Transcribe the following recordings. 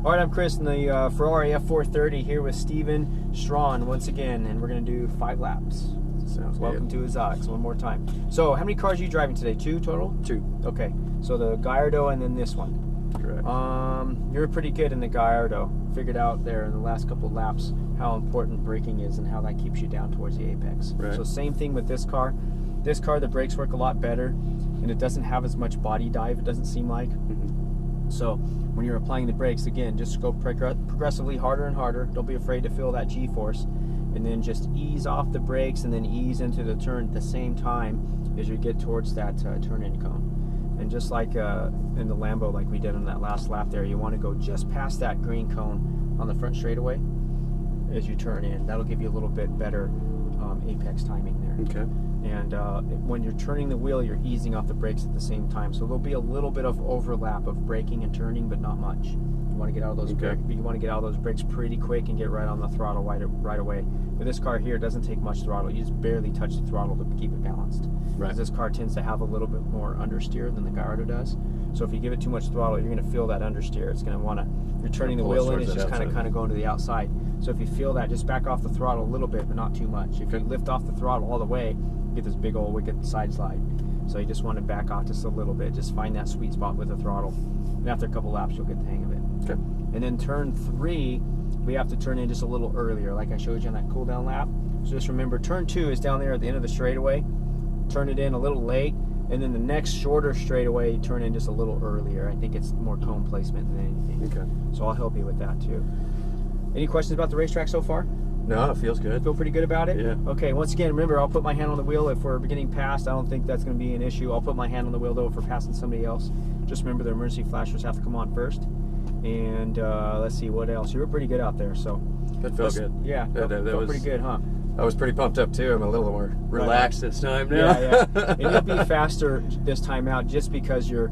All right, I'm Chris in the Ferrari F430 here with Steven Strawn once again, and we're going to do 5 laps. Sounds Welcome to Exotics one more time. So, how many cars are you driving today? 2 total? 2. Okay, so the Gallardo and then this one. Correct. You're pretty good in the Gallardo. Figured out there in the last couple of laps how important braking is and how that keeps you down towards the apex. Right. So same thing with this car. This car, the brakes work a lot better, and it doesn't have as much body dive, it doesn't seem like. So when you're applying the brakes, again, just go progressively harder and harder. Don't be afraid to feel that G-force, and then just ease off the brakes and then ease into the turn at the same time as you get towards that turn-in cone. And just like in the Lambo, like we did on that last lap there, you want to go just past that green cone on the front straightaway as you turn in. That'll give you a little bit better apex timing there. Okay. And when you're turning the wheel, you're easing off the brakes at the same time. So there'll be a little bit of overlap of braking and turning, but not much. You want to get out of those you want to get out of those brakes pretty quick and get right on the throttle right away. With this car here, it doesn't take much throttle. You just barely touch the throttle to keep it balanced. Right. This car tends to have a little bit more understeer than the Gallardo does. So if you give it too much throttle, you're going to feel that understeer. It's going to want to, you're turning the wheel in, it's just kind of going to the outside. So if you feel that, just back off the throttle a little bit, but not too much. If you lift off the throttle all the way, you get this big old wicked side slide. So you just want to back off just a little bit. Just find that sweet spot with the throttle. And after a couple laps, you'll get the hang of it. Okay. And then turn 3, we have to turn in just a little earlier, like I showed you on that cool down lap. So just remember, turn 2 is down there at the end of the straightaway. Turn it in a little late, and then the next shorter straightaway, turn in just a little earlier. I think it's more cone placement than anything. Okay. So I'll help you with that too. Any questions about the racetrack so far? No, it feels good. Feel pretty good about it? Yeah. Okay, once again, remember, I'll put my hand on the wheel if we're getting past. I don't think that's going to be an issue. I'll put my hand on the wheel, though, if we're passing somebody else. Just remember the emergency flashers have to come on first. And let's see, what else? You were pretty good out there, so. That felt good. Yeah, that felt pretty good, huh? I was pretty pumped up, too. I'm a little more relaxed this time now. Yeah. And you'll be faster this time out just because you've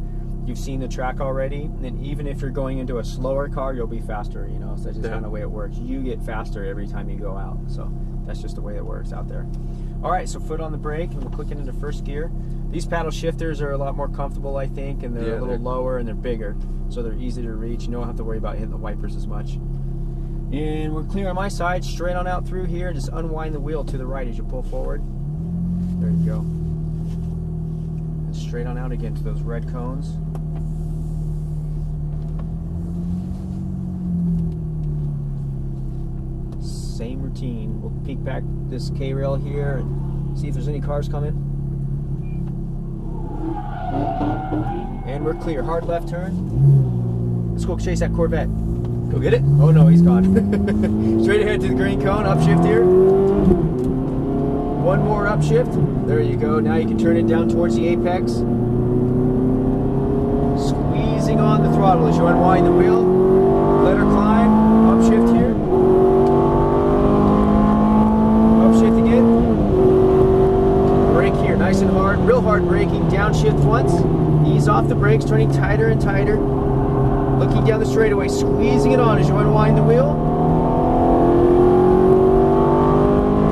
seen the track already. And even if you're going into a slower car, you'll be faster, you know. So that's just kind of the way it works. You get faster every time you go out. So that's just the way it works out there. All right, so foot on the brake, and we'll click it into first gear. These paddle shifters are a lot more comfortable, I think, and they're a little lower and they're bigger. So they're easy to reach. You don't have to worry about hitting the wipers as much. And we're clear on my side, straight on out through here. Just unwind the wheel to the right as you pull forward. There you go. And straight on out again to those red cones. Same routine. We'll peek back this K-rail here and see if there's any cars coming. And we're clear. Hard left turn. Let's go chase that Corvette. Go get it? Oh no, he's gone. Straight ahead to the green cone, upshift here. One more upshift. There you go. Now you can turn it down towards the apex. Squeezing on the throttle as you unwind the wheel. Let her climb. Upshift here. Upshift again. Brake here, nice and hard. Real hard braking. Downshift once. Ease off the brakes, turning tighter and tighter. Looking down the straightaway, squeezing it on as you unwind the wheel.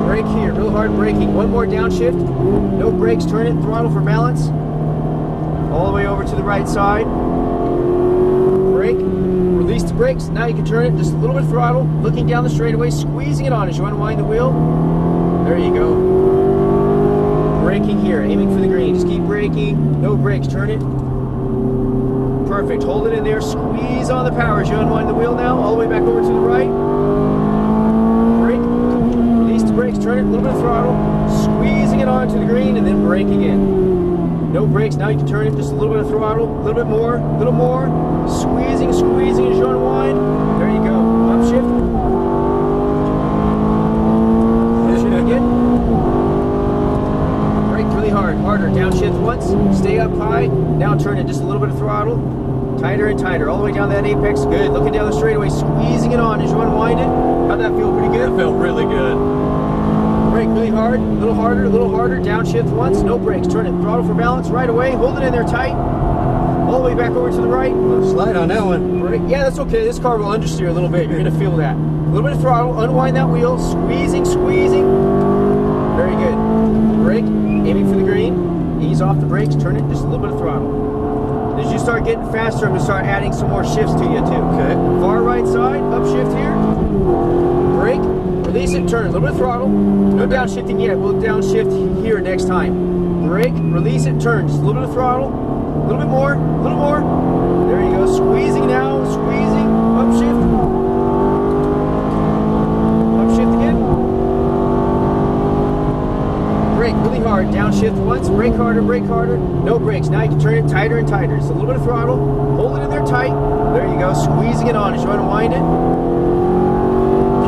Brake here, real hard braking. One more downshift. No brakes, turn it, throttle for balance. All the way over to the right side. Brake, release the brakes. Now you can turn it, just a little bit of throttle. Looking down the straightaway, squeezing it on as you unwind the wheel. There you go. Braking here, aiming for the green. Just keep braking. No brakes, turn it. Perfect. Hold it in there. Squeeze on the power as you unwind the wheel now. All the way back over to the right. Brake. Release the brakes. Turn it. A little bit of throttle. Squeezing it onto the green and then brake again. No brakes. Now you can turn it. Just a little bit of throttle. A little bit more. A little more. Squeezing as you unwind. There you go. Upshift. Upshift again. Brake really hard. Harder. Downshift once. Stay up high. Now turn it. Just a little bit of throttle. Tighter and tighter, all the way down that apex. Good. Looking down the straightaway, squeezing it on as you unwind it. How'd that feel? Pretty good? That felt really good. Brake really hard, a little harder, a little harder. Downshift once, no brakes. Turn it, throttle for balance right away. Hold it in there tight. All the way back over to the right. Slide on that one. Brake. Yeah, that's okay. This car will understeer a little bit. You're going to feel that. A little bit of throttle, unwind that wheel, squeezing. Very good. Brake, aiming for the green. Ease off the brakes, turn it, just a little bit of throttle. As you start getting faster, I'm going to start adding some more shifts to you too. Okay. Far right side, upshift here. Brake, release it, turn. A little bit of throttle. No downshifting yet. We'll downshift here next time. Brake, release it, turn. Just a little bit of throttle. A little bit more, a little more. There you go. Squeezing now, squeezing. Upshift. Upshift again. Brake really hard. Downshift once. Brake harder, brake harder. No brakes. Now you can turn it tighter and tighter. Just a little bit of throttle. Hold it in there tight. There you go. Squeezing it on as you unwind it.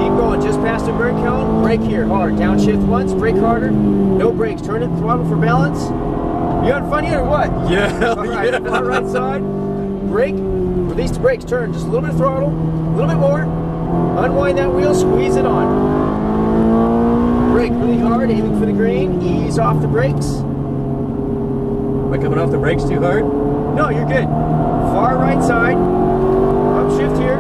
Keep going. Just past the burn cone. Brake here. Hard. Downshift once. Brake harder. No brakes. Turn it. Throttle for balance. You having fun yet or what? Yeah. All right. Far right side. Brake. Release the brakes. Turn. Just a little bit of throttle. A little bit more. Unwind that wheel. Squeeze it on. Brake really hard, aiming for the green. Ease off the brakes. Am I coming off the brakes too hard? No, you're good. Far right side. Upshift here.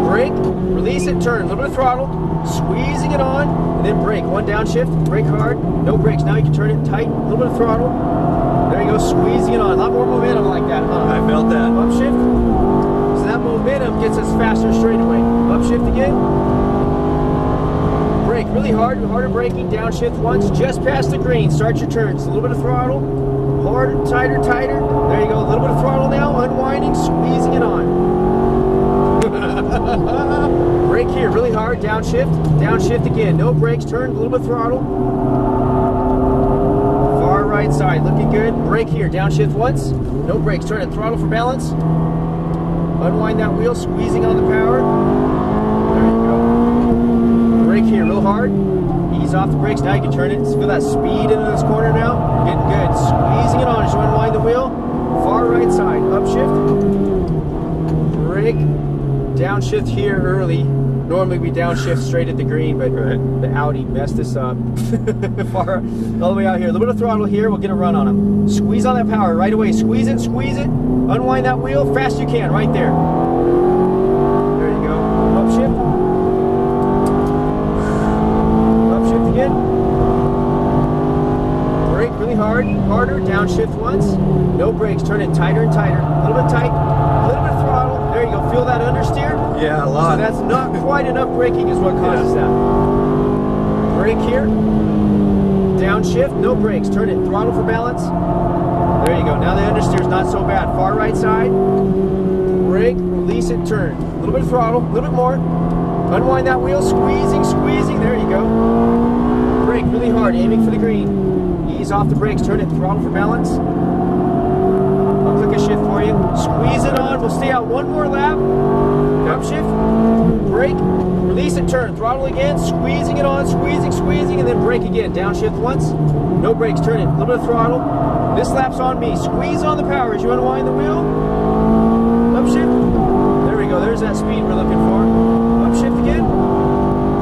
Brake. Release it. Turn. A little bit of throttle. Squeezing it on. And then brake. One downshift. Brake hard. No brakes. Now you can turn it tight. A little bit of throttle. There you go. Squeezing it on. A lot more momentum like that, huh? I felt that. Upshift. So that momentum gets us faster straight away. Upshift again. Brake really hard, harder braking, downshift once, just past the green. Start your turns. A little bit of throttle, harder, tighter, tighter. There you go. A little bit of throttle now, unwinding, squeezing it on. Brake here, really hard, downshift again. No brakes, turn, a little bit of throttle. Far right side, looking good. Brake here, downshift once, no brakes, turn it, throttle for balance. Unwind that wheel, squeezing on the power. There you go. Brake here real hard. Ease off the brakes. Now you can turn it. Feel that speed into this corner now. You're getting good. Squeezing it on as you unwind the wheel. Far right side. Upshift. Brake. Downshift here early. Normally we downshift straight at the green, but the Audi messed us up. Far all the way out here. A little bit of throttle here. We'll get a run on them. Squeeze on that power right away. Squeeze it. Squeeze it. Unwind that wheel. Fast you can. Right there. There you go. Upshift. Brake really hard, harder, downshift once, no brakes, turn it tighter and tighter, a little bit tight, a little bit of throttle, there you go, feel that understeer? Yeah, a lot. So that's not quite enough braking is what causes that. Brake here, downshift, no brakes, turn it, throttle for balance, there you go, now the understeer is not so bad. Far right side, brake, release it, turn, a little bit of throttle, a little bit more, unwind that wheel, squeezing, squeezing, there you go. Brake really hard, aiming for the green. Ease off the brakes, turn it, throttle for balance. I'll click a shift for you. Squeeze it on, we'll stay out one more lap. Upshift, brake, release it, turn, throttle again, squeezing it on, squeezing, squeezing, and then brake again. Downshift once, no brakes, turn it, a little bit of throttle. This lap's on me. Squeeze on the power as you unwind the wheel. Upshift, there we go, there's that speed we're looking for. Upshift again.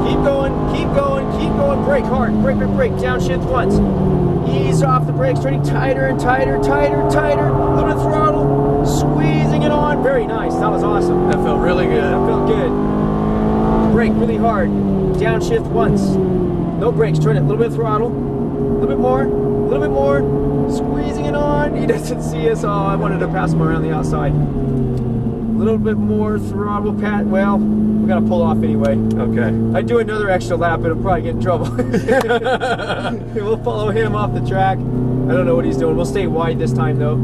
Keep going, keep going, keep going. Brake hard, brake, brake, brake. Downshift once. Ease off the brakes, turning tighter and tighter, tighter, tighter. A little bit of throttle, squeezing it on. Very nice. That was awesome. That felt really good. That felt good. Brake really hard. Downshift once. No brakes. Turn it. A little bit of throttle. A little bit more. A little bit more. Squeezing it on. He doesn't see us. Oh, I wanted to pass him around the outside. A little bit more throttle, Pat. Well, we gotta pull off anyway. Okay. I'd do another extra lap, but it'll probably get in trouble. We'll follow him off the track. I don't know what he's doing. We'll stay wide this time, though.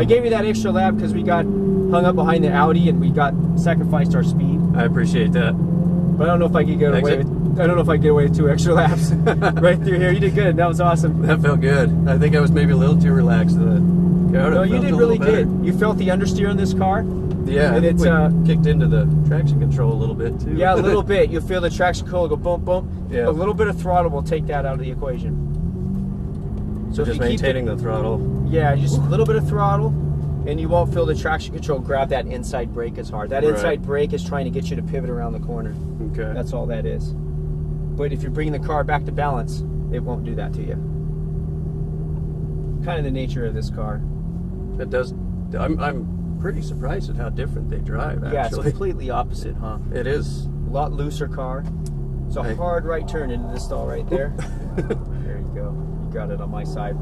I gave you that extra lap because we got hung up behind the Audi and we got sacrificed our speed. I appreciate that. But I don't know if I could get away. I don't know if I could get away with 2 extra laps right through here. You did good. That was awesome. That felt good. I think I was maybe a little too relaxed. No, you did really good. You felt the understeer on this car. Yeah, and it's kicked into the traction control a little bit too. Yeah, a little bit. You'll feel the traction control go boom, boom. Yeah. A little bit of throttle will take that out of the equation. So just maintaining the throttle. Yeah, just a little bit of throttle, and you won't feel the traction control grab that inside brake as hard. That inside brake is trying to get you to pivot around the corner. Okay. That's all that is. But if you're bringing the car back to balance, it won't do that to you. Kind of the nature of this car. It does. I'm pretty surprised at how different they drive, actually. Yeah, it's completely opposite, huh? It is. A lot looser car. It's a hard right turn into this stall right there. There you go. You got it on my side.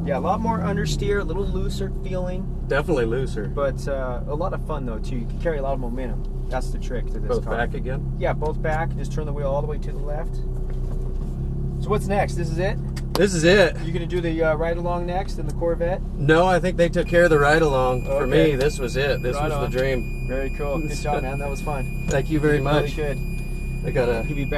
Yeah, a lot more understeer, a little looser feeling, Definitely looser. but a lot of fun though too. You can carry a lot of momentum. That's the trick to this Both car. back again? Yeah, both back. Just turn the wheel all the way to the left. So what's next? This is it? This is it. You gonna do the ride along next in the Corvette? No, I think they took care of the ride along. For Okay. me, this was it. This Right was on. the dream. Very cool. Good job, man. That was fun. Thank you very much. Really good. I gotta He'll be back.